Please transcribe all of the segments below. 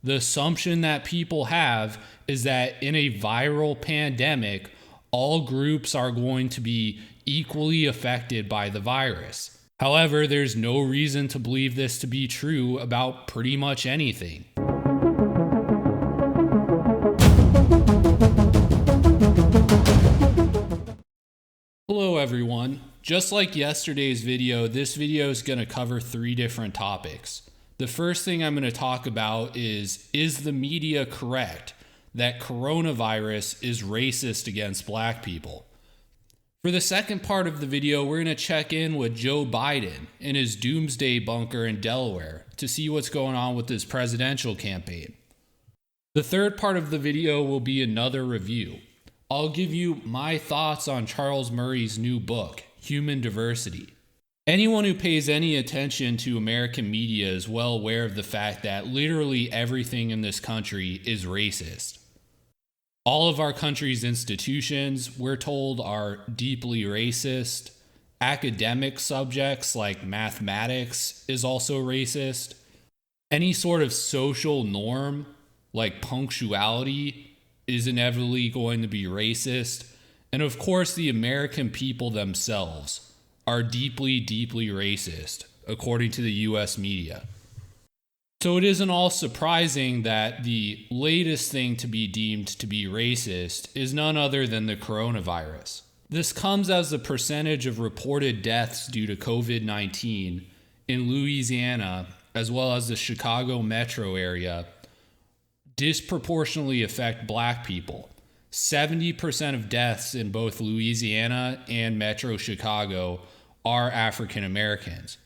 The assumption that people have is that in a viral pandemic, all groups are going to be equally affected by the virus. However, there's no reason to believe this to be true about pretty much anything. Hello everyone. Just like yesterday's video, this video is going to cover 3 different topics. The first thing I'm going to talk about is the media correct that coronavirus is racist against black people? For the second part of the video, we're going to check in with Joe Biden in his doomsday bunker in Delaware to see what's going on with his presidential campaign. The third part of the video will be another review. I'll give you my thoughts on Charles Murray's new book, Human Diversity. Anyone who pays any attention to American media is well aware of the fact that literally everything in this country is racist. All of our country's institutions, we're told, are deeply racist. Academic subjects like mathematics is also racist. Any sort of social norm like punctuality is inevitably going to be racist. And of course, the American people themselves are deeply, deeply racist, according to the US media. So it isn't all surprising that the latest thing to be deemed to be racist is none other than the coronavirus. This comes as the percentage of reported deaths due to COVID-19 in Louisiana, as well as the Chicago metro area, disproportionately affect black people. 70% of deaths in both Louisiana and Metro Chicago are African Americans.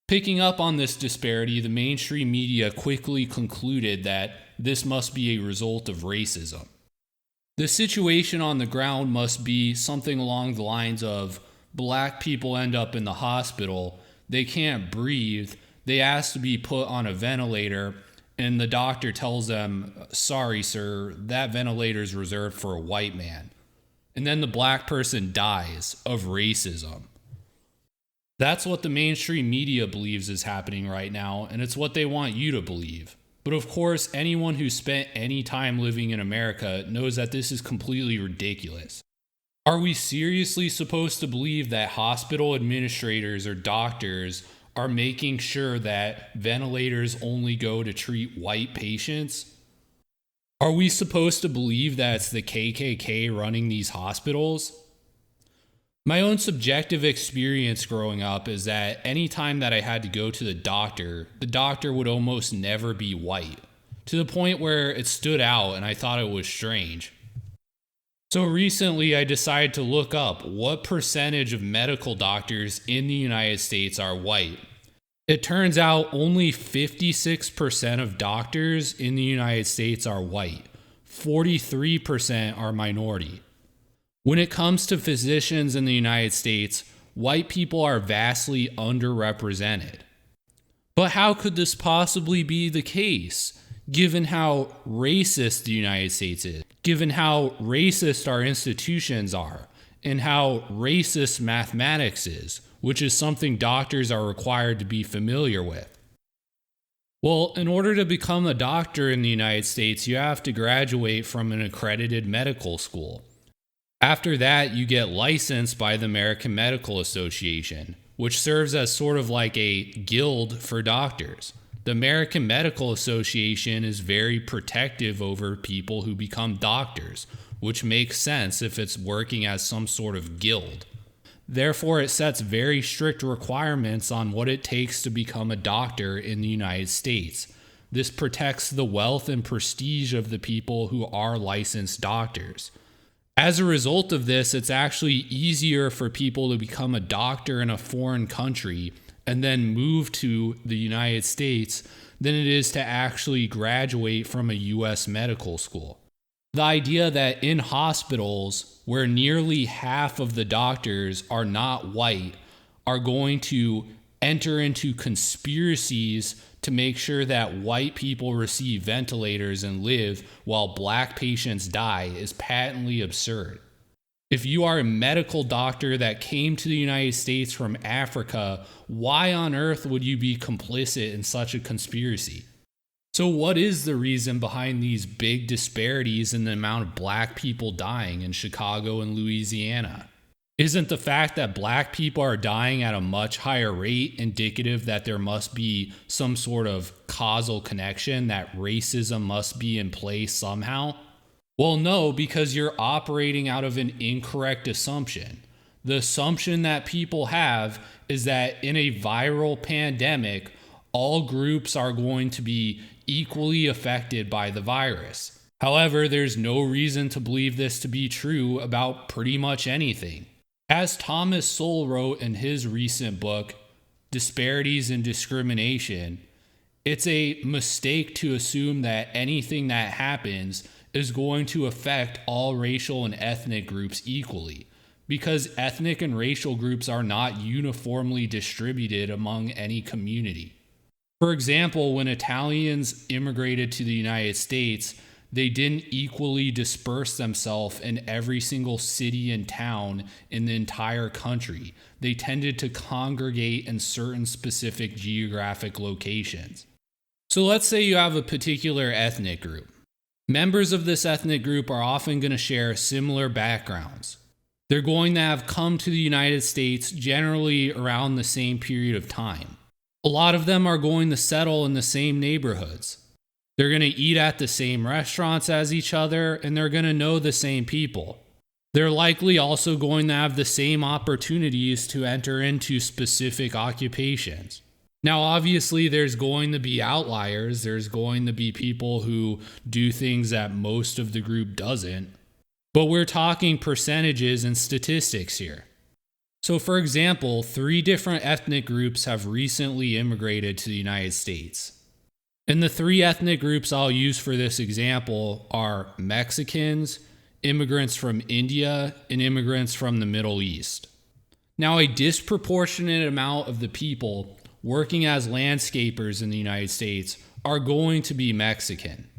Picking up on this disparity, the mainstream media quickly concluded that this must be a result of racism. The situation on the ground must be something along the lines of black people end up in the hospital, they can't breathe, they ask to be put on a ventilator, and the doctor tells them, sorry, sir, that ventilator is reserved for a white man. And then the black person dies of racism. That's what the mainstream media believes is happening right now, and it's what they want you to believe. But of course, anyone who spent any time living in America knows that this is completely ridiculous. Are we seriously supposed to believe that hospital administrators or doctors are making sure that ventilators only go to treat white patients? Are we supposed to believe that it's the KKK running these hospitals? My own subjective experience growing up is that anytime that I had to go to the doctor would almost never be white, to the point where it stood out and I thought it was strange. So recently I decided to look up what percentage of medical doctors in the United States are white. It turns out only 56% of doctors in the United States are white. 43% are minority. When it comes to physicians in the United States, white people are vastly underrepresented. But how could this possibly be the case, given how racist the United States is, given how racist our institutions are, and how racist mathematics is, which is something doctors are required to be familiar with? Well, in order to become a doctor in the United States, you have to graduate from an accredited medical school. After that, you get licensed by the American Medical Association, which serves as sort of like a guild for doctors. The American Medical Association is very protective over people who become doctors, which makes sense if it's working as some sort of guild. Therefore, it sets very strict requirements on what it takes to become a doctor in the United States. This protects the wealth and prestige of the people who are licensed doctors. As a result of this, it's actually easier for people to become a doctor in a foreign country and then move to the United States than it is to actually graduate from a US medical school. The idea that in hospitals where nearly half of the doctors are not white are going to enter into conspiracies to make sure that white people receive ventilators and live while black patients die is patently absurd. If you are a medical doctor that came to the United States from Africa, why on earth would you be complicit in such a conspiracy? So, what is the reason behind these big disparities in the amount of black people dying in Chicago and Louisiana? Isn't the fact that black people are dying at a much higher rate indicative that there must be some sort of causal connection, that racism must be in place somehow? Well, no, because you're operating out of an incorrect assumption. The assumption that people have is that in a viral pandemic, all groups are going to be equally affected by the virus. However, there's no reason to believe this to be true about pretty much anything. As Thomas Sowell wrote in his recent book, Disparities in Discrimination, it's a mistake to assume that anything that happens is going to affect all racial and ethnic groups equally, because ethnic and racial groups are not uniformly distributed among any community. For example, when Italians immigrated to the United States, they didn't equally disperse themselves in every single city and town in the entire country. They tended to congregate in certain specific geographic locations. So let's say you have a particular ethnic group. Members of this ethnic group are often going to share similar backgrounds. They're going to have come to the United States generally around the same period of time. A lot of them are going to settle in the same neighborhoods. They're going to eat at the same restaurants as each other, and they're going to know the same people. They're likely also going to have the same opportunities to enter into specific occupations. Now, obviously, there's going to be outliers. There's going to be people who do things that most of the group doesn't. But we're talking percentages and statistics here. So, for example, 3 different ethnic groups have recently immigrated to the United States. And the 3 ethnic groups I'll use for this example are Mexicans, immigrants from India, and immigrants from the Middle East. Now, a disproportionate amount of the people working as landscapers in the United States are going to be Mexican.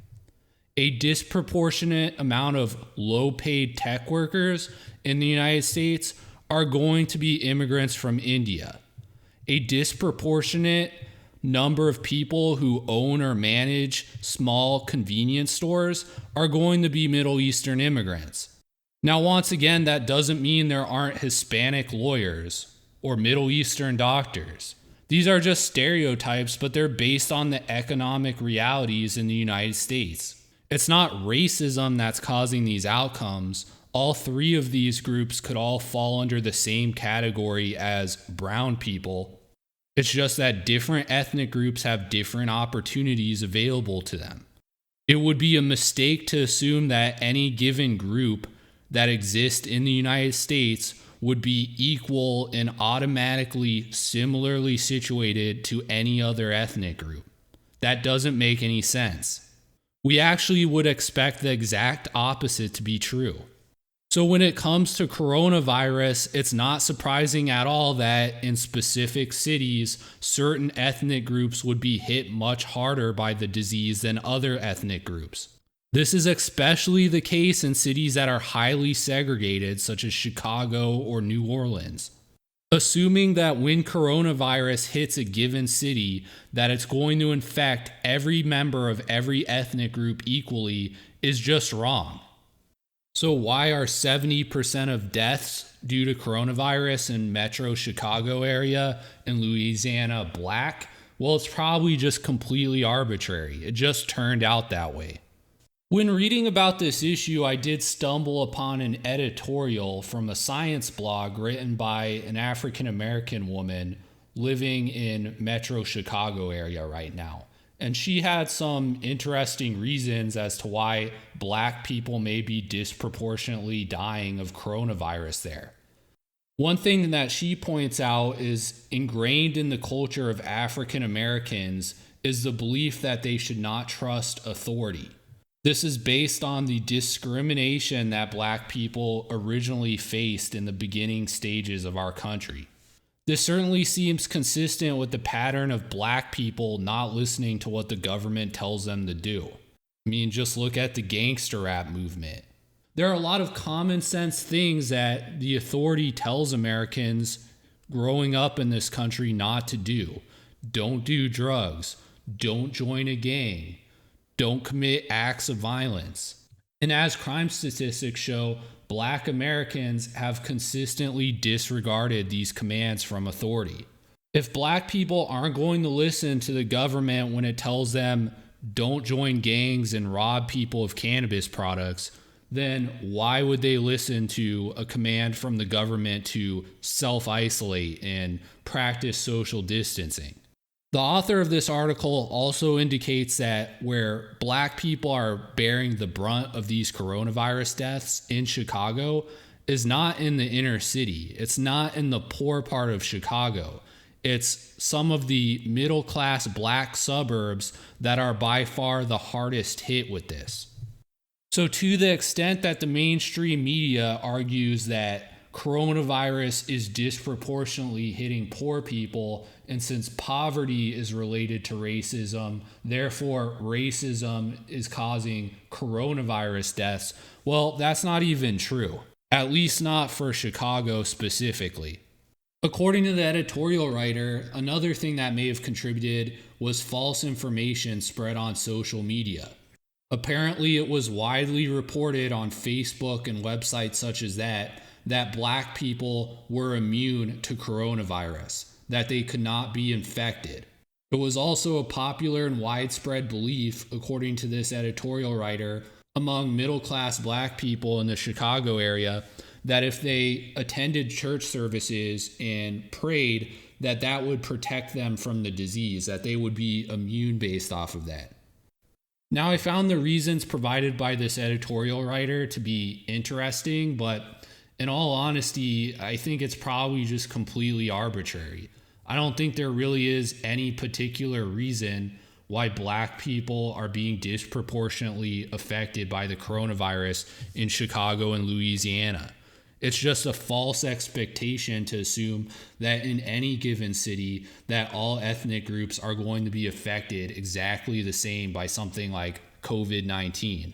A disproportionate amount of low-paid tech workers in the United States are going to be immigrants from India. A disproportionate number of people who own or manage small convenience stores are going to be Middle Eastern immigrants. Now, once again, that doesn't mean there aren't Hispanic lawyers or Middle Eastern doctors. These are just stereotypes, but they're based on the economic realities in the United States. It's not racism that's causing these outcomes. All 3 of these groups could all fall under the same category as brown people. It's just that different ethnic groups have different opportunities available to them. It would be a mistake to assume that any given group that exists in the United States would be equal and automatically similarly situated to any other ethnic group. That doesn't make any sense. We actually would expect the exact opposite to be true. So when it comes to coronavirus, it's not surprising at all that in specific cities, certain ethnic groups would be hit much harder by the disease than other ethnic groups. This is especially the case in cities that are highly segregated, such as Chicago or New Orleans. Assuming that when coronavirus hits a given city, that it's going to infect every member of every ethnic group equally is just wrong. So why are 70% of deaths due to coronavirus in Metro Chicago area and Louisiana black? Well, it's probably just completely arbitrary. It just turned out that way. When reading about this issue, I did stumble upon an editorial from a science blog written by an African American woman living in Metro Chicago area right now. And she had some interesting reasons as to why black people may be disproportionately dying of coronavirus there. One thing that she points out is ingrained in the culture of African Americans is the belief that they should not trust authority. This is based on the discrimination that black people originally faced in the beginning stages of our country. This certainly seems consistent with the pattern of black people not listening to what the government tells them to do. I mean, just look at the gangster rap movement. There are a lot of common sense things that the authority tells Americans growing up in this country not to do. Don't do drugs. Don't join a gang. don't commit acts of violence. And as crime statistics show, Black Americans have consistently disregarded these commands from authority. If Black people aren't going to listen to the government when it tells them don't join gangs and rob people of cannabis products, then why would they listen to a command from the government to self-isolate and practice social distancing? The author of this article also indicates that where Black people are bearing the brunt of these coronavirus deaths in Chicago is not in the inner city. It's not in the poor part of Chicago. It's some of the middle-class Black suburbs that are by far the hardest hit with this. So to the extent that the mainstream media argues that coronavirus is disproportionately hitting poor people, and since poverty is related to racism, therefore racism is causing coronavirus deaths, well, that's not even true. At least not for Chicago specifically. According to the editorial writer, another thing that may have contributed was false information spread on social media. Apparently, it was widely reported on Facebook and websites such as that Black people were immune to coronavirus, that they could not be infected. It was also a popular and widespread belief, according to this editorial writer, among middle-class Black people in the Chicago area, that if they attended church services and prayed, that would protect them from the disease, that they would be immune based off of that. Now, I found the reasons provided by this editorial writer to be interesting, but in all honesty, I think it's probably just completely arbitrary. I don't think there really is any particular reason why Black people are being disproportionately affected by the coronavirus in Chicago and Louisiana. It's just a false expectation to assume that in any given city that all ethnic groups are going to be affected exactly the same by something like COVID-19.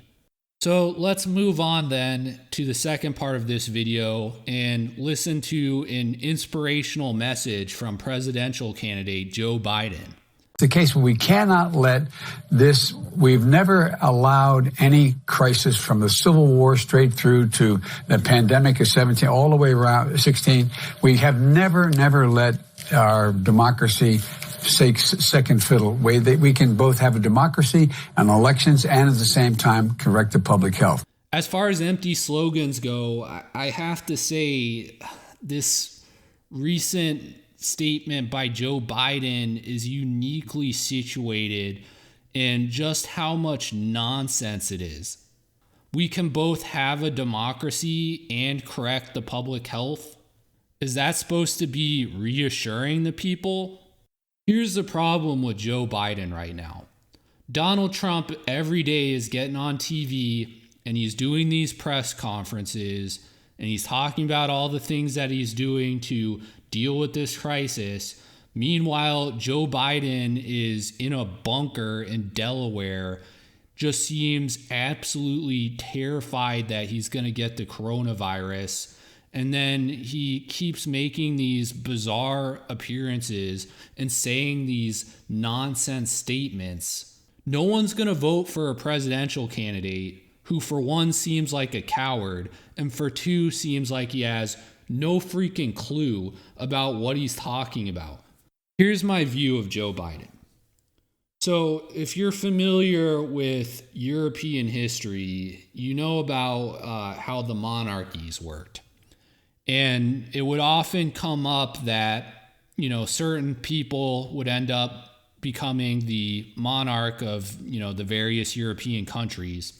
So let's move on then to the second part of this video and listen to an inspirational message from presidential candidate Joe Biden. The case where we cannot let this, we've never allowed any crisis from the Civil War straight through to the pandemic of 17, all the way around 16. We have never let our democracy take second fiddle. We can both have a democracy and elections and at the same time correct the public health. As far as empty slogans go, I have to say this recent statement by Joe Biden is uniquely situated in just how much nonsense it is. We can both have a democracy and correct the public health. Is that supposed to be reassuring the people? Here's the problem with Joe Biden right now. Donald Trump every day is getting on TV and he's doing these press conferences and he's talking about all the things that he's doing to deal with this crisis. Meanwhile, Joe Biden is in a bunker in Delaware, just seems absolutely terrified that he's going to get the coronavirus. And then he keeps making these bizarre appearances and saying these nonsense statements. No one's going to vote for a presidential candidate who, for one, seems like a coward, and for two, seems like he has no freaking clue about what he's talking about. Here's my view of Joe Biden. So if you're familiar with European history, you know about how the monarchies worked. And it would often come up that, certain people would end up becoming the monarch of, the various European countries.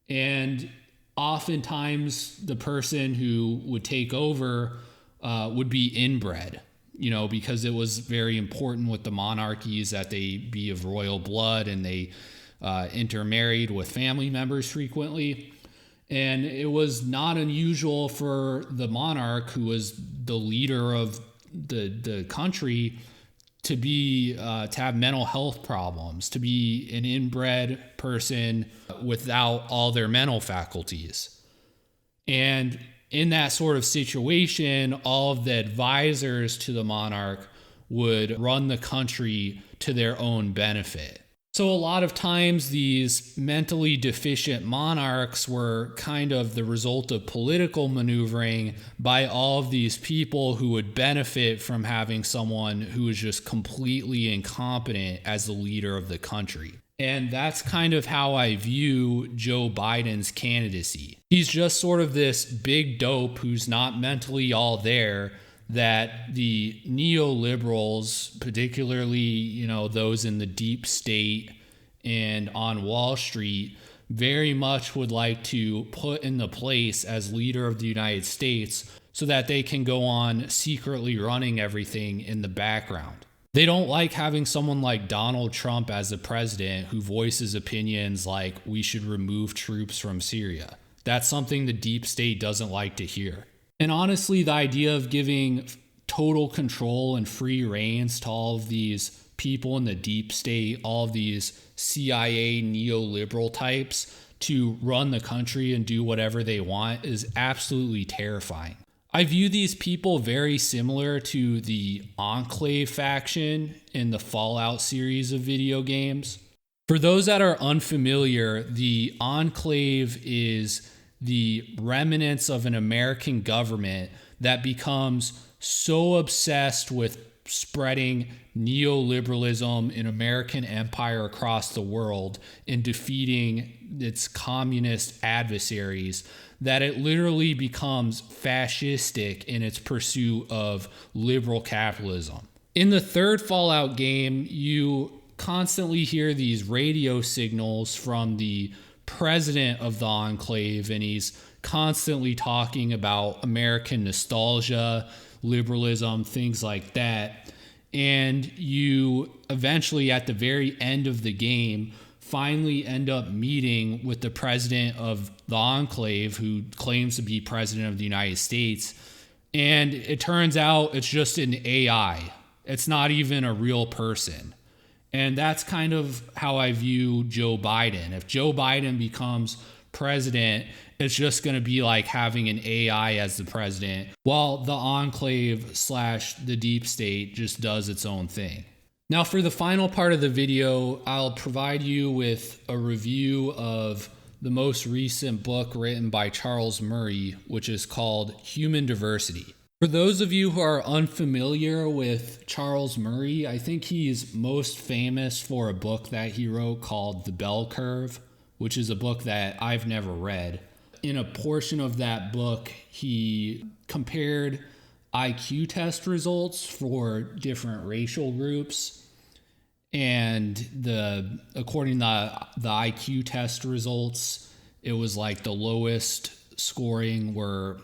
And oftentimes the person who would take over would be inbred, because it was very important with the monarchies that they be of royal blood and they intermarried with family members frequently. And it was not unusual for the monarch, who was the leader of the country, to have mental health problems, to be an inbred person without all their mental faculties. And in that sort of situation, all of the advisors to the monarch would run the country to their own benefit. So a lot of times these mentally deficient monarchs were kind of the result of political maneuvering by all of these people who would benefit from having someone who is just completely incompetent as the leader of the country. And that's kind of how I view Joe Biden's candidacy. He's just sort of this big dope who's not mentally all there, that the neoliberals, particularly, those in the deep state and on Wall Street, very much would like to put in the place as leader of the United States so that they can go on secretly running everything in the background. They don't like having someone like Donald Trump as the president who voices opinions like we should remove troops from Syria. That's something the deep state doesn't like to hear. And honestly, the idea of giving total control and free reins to all of these people in the deep state, all of these CIA neoliberal types to run the country and do whatever they want is absolutely terrifying. I view these people very similar to the Enclave faction in the Fallout series of video games. For those that are unfamiliar, the Enclave is the remnants of an American government that becomes so obsessed with spreading neoliberalism in American empire across the world and defeating its communist adversaries that it literally becomes fascistic in its pursuit of liberal capitalism. In the third Fallout game, you constantly hear these radio signals from the president of the Enclave, and he's constantly talking about American nostalgia, liberalism, things like that. And you eventually, at the very end of the game, finally end up meeting with the president of the Enclave, who claims to be president of the United States. And it turns out it's just an AI. It's not even a real person. And that's kind of how I view Joe Biden. If Joe Biden becomes president, it's just going to be like having an AI as the president, while the Enclave / the deep state just does its own thing. Now, for the final part of the video, I'll provide you with a review of the most recent book written by Charles Murray, which is called Human Diversity. For those of you who are unfamiliar with Charles Murray, I think he's most famous for a book that he wrote called The Bell Curve, which is a book that I've never read. In a portion of that book, he compared IQ test results for different racial groups. And according to the IQ test results, it was like the lowest scoring were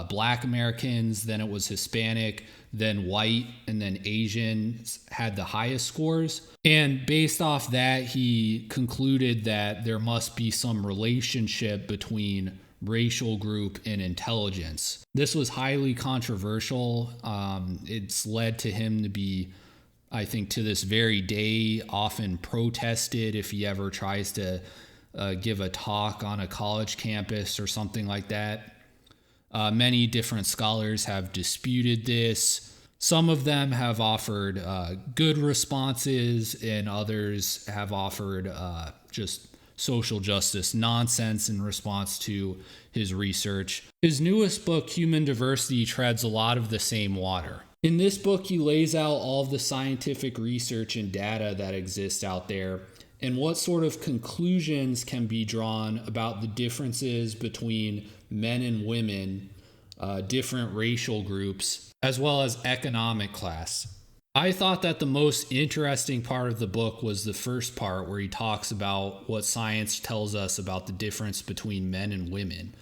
Black Americans, then it was Hispanic, then white, and then Asian had the highest scores. And based off that, he concluded that there must be some relationship between racial group and intelligence. This was highly controversial. It's led to him to be, I think, to this very day, often protested if he ever tries to give a talk on a college campus or something like that. Many different scholars have disputed this. Some of them have offered good responses, and others have offered just social justice nonsense in response to his research. His newest book, Human Diversity, treads a lot of the same water. In this book, he lays out all of the scientific research and data that exists out there and what sort of conclusions can be drawn about the differences between men and women, different racial groups, as well as economic class. I thought that the most interesting part of the book was the first part where he talks about what science tells us about the difference between men and women.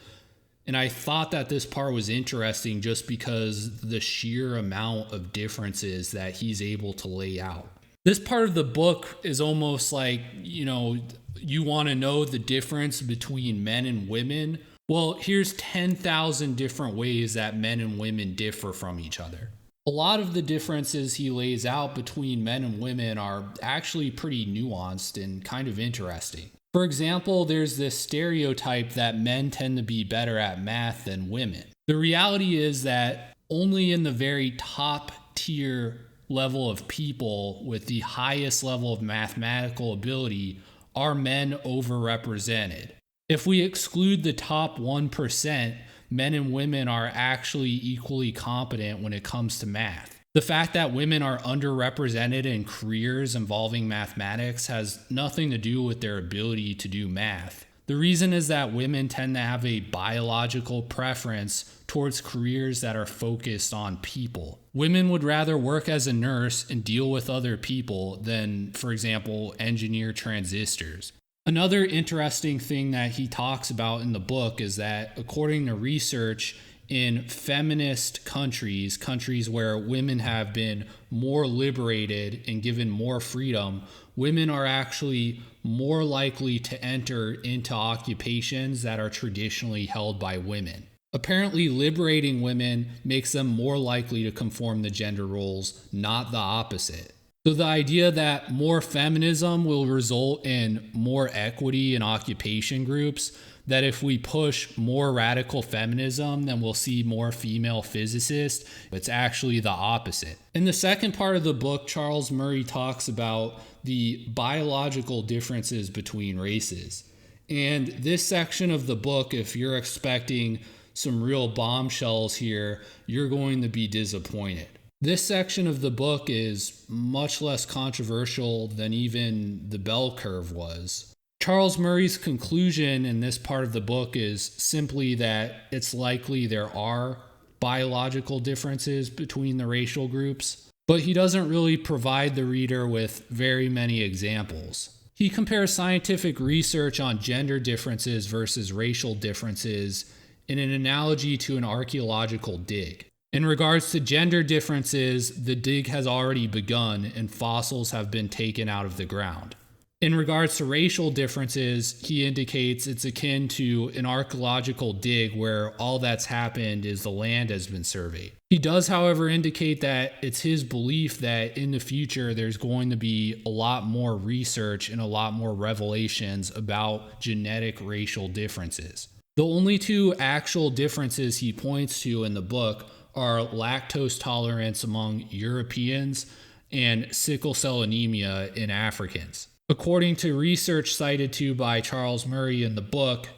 And I thought that this part was interesting just because the sheer amount of differences that he's able to lay out. This part of the book is almost like, you want to know the difference between men and women. Well, here's 10,000 different ways that men and women differ from each other. A lot of the differences he lays out between men and women are actually pretty nuanced and kind of interesting. For example, there's this stereotype that men tend to be better at math than women. The reality is that only in the very top tier level of people with the highest level of mathematical ability are men overrepresented. If we exclude the top 1%, men and women are actually equally competent when it comes to math. The fact that women are underrepresented in careers involving mathematics has nothing to do with their ability to do math. The reason is that women tend to have a biological preference towards careers that are focused on people. Women would rather work as a nurse and deal with other people than, for example, engineer transistors. Another interesting thing that he talks about in the book is that according to research in feminist countries, countries where women have been more liberated and given more freedom, women are actually more likely to enter into occupations that are traditionally held by women. Apparently, liberating women makes them more likely to conform to gender roles, not the opposite. So the idea that more feminism will result in more equity in occupation groups, that if we push more radical feminism, then we'll see more female physicists, it's actually the opposite. In the second part of the book, Charles Murray talks about the biological differences between races. And this section of the book, if you're expecting some real bombshells here, you're going to be disappointed. This section of the book is much less controversial than even the bell curve was. Charles Murray's conclusion in this part of the book is simply that it's likely there are biological differences between the racial groups, but he doesn't really provide the reader with very many examples. He compares scientific research on gender differences versus racial differences in an analogy to an archaeological dig. In regards to gender differences, the dig has already begun and fossils have been taken out of the ground. In regards to racial differences, he indicates it's akin to an archaeological dig where all that's happened is the land has been surveyed. He does, however, indicate that it's his belief that in the future there's going to be a lot more research and a lot more revelations about genetic racial differences. The only two actual differences he points to in the book are lactose tolerance among Europeans and sickle cell anemia in Africans. According to research cited to by Charles Murray in the book,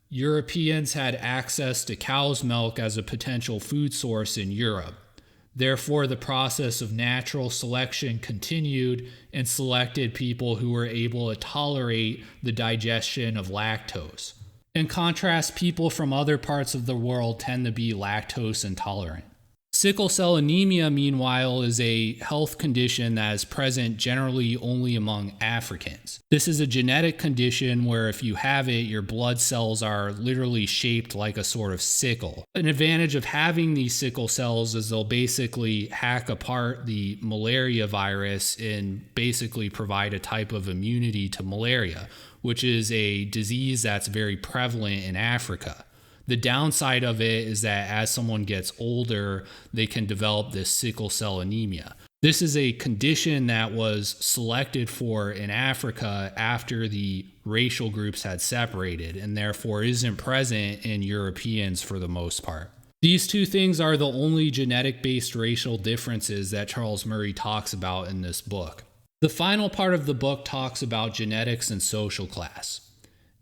Europeans had access to cow's milk as a potential food source in Europe. Therefore, the process of natural selection continued and selected people who were able to tolerate the digestion of lactose. In contrast, people from other parts of the world tend to be lactose intolerant. Sickle cell anemia, meanwhile, is a health condition that is present generally only among Africans. This is a genetic condition where if you have it, your blood cells are literally shaped like a sort of sickle. An advantage of having these sickle cells is they'll basically hack apart the malaria virus and basically provide a type of immunity to malaria, which is a disease that's very prevalent in Africa. The downside of it is that as someone gets older, they can develop this sickle cell anemia. This is a condition that was selected for in Africa after the racial groups had separated and therefore isn't present in Europeans for the most part. These two things are the only genetic-based racial differences that Charles Murray talks about in this book. The final part of the book talks about genetics and social class.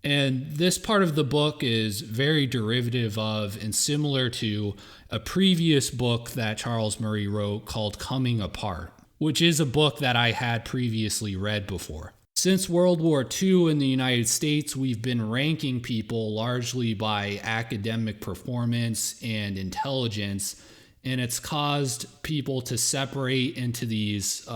And this part of the book is very derivative of and similar to a previous book that Charles Murray wrote called Coming Apart, which is a book that I had previously read before. Since World War II in the United States, we've been ranking people largely by academic performance and intelligence, and it's caused people to separate into these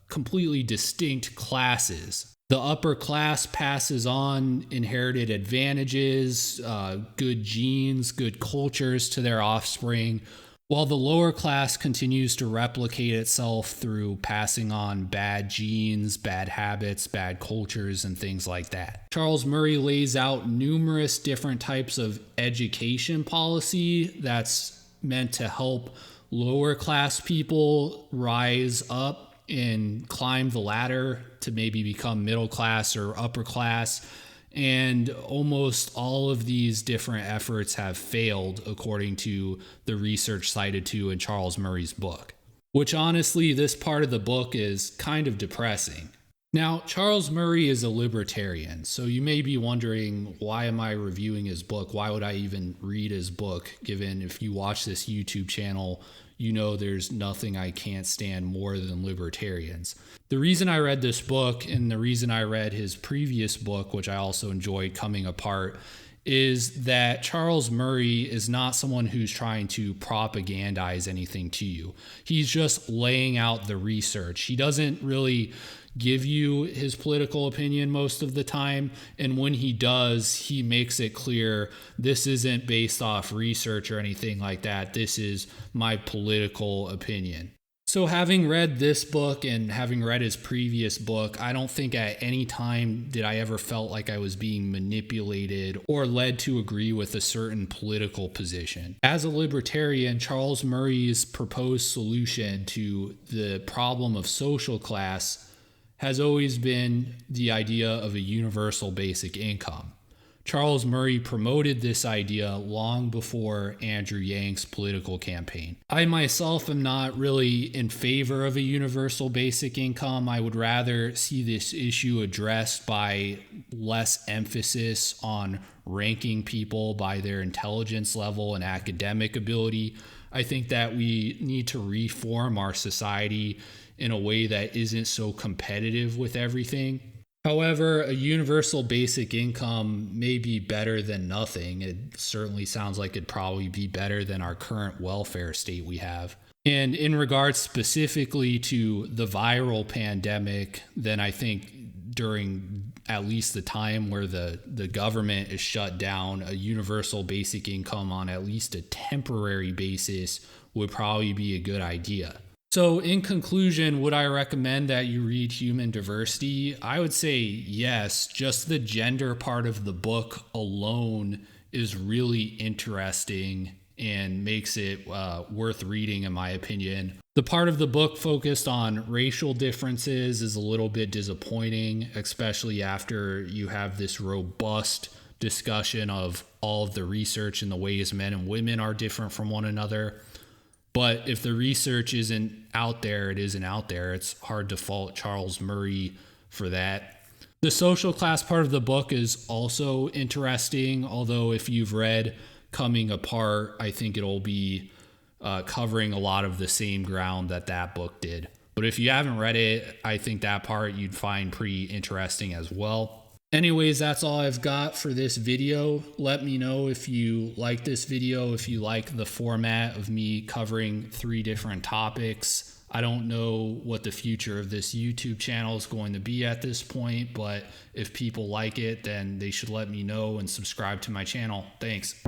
completely distinct classes. The upper class passes on inherited advantages, good genes, good cultures to their offspring, while the lower class continues to replicate itself through passing on bad genes, bad habits, bad cultures, and things like that. Charles Murray lays out numerous different types of education policy that's meant to help lower class people rise up and climb the ladder to maybe become middle class or upper class. And almost all of these different efforts have failed according to the research cited to in Charles Murray's book. which honestly, this part of the book is kind of depressing. Now, Charles Murray is a libertarian, so you may be wondering, why am I reviewing his book? Why would I even read his book, given if you watch this YouTube channel, you know there's nothing I can't stand more than libertarians. The reason I read this book, and the reason I read his previous book, which I also enjoyed, Coming Apart, is that Charles Murray is not someone who's trying to propagandize anything to you. He's just laying out the research. He doesn't really give you his political opinion most of the time, and when he does, he makes it clear this isn't based off research or anything like that. This is my political opinion. So having read this book and having read his previous book, I don't think at any time did I ever felt like I was being manipulated or led to agree with a certain political position. As a libertarian, Charles Murray's proposed solution to the problem of social class has always been the idea of a universal basic income. Charles Murray promoted this idea long before Andrew Yang's political campaign. I myself am not really in favor of a universal basic income. I would rather see this issue addressed by less emphasis on ranking people by their intelligence level and academic ability. I think that we need to reform our society in a way that isn't so competitive with everything. However, a universal basic income may be better than nothing. It certainly sounds like it'd probably be better than our current welfare state we have. And in regards specifically to the viral pandemic, then I think during at least the time where the government is shut down, a universal basic income on at least a temporary basis would probably be a good idea. So in conclusion, would I recommend that you read Human Diversity? I would say yes. Just the gender part of the book alone is really interesting and makes it worth reading, in my opinion. The part of the book focused on racial differences is a little bit disappointing, especially after you have this robust discussion of all of the research and the ways men and women are different from one another. But if the research isn't out there, it isn't out there. It's hard to fault Charles Murray for that. The social class part of the book is also interesting, although if you've read Coming Apart, I think it'll be covering a lot of the same ground that book did. But if you haven't read it, I think that part you'd find pretty interesting as well. Anyways, that's all I've got for this video. Let me know if you like this video, if you like the format of me covering 3 different topics. I don't know what the future of this YouTube channel is going to be at this point, but if people like it, then they should let me know and subscribe to my channel. Thanks.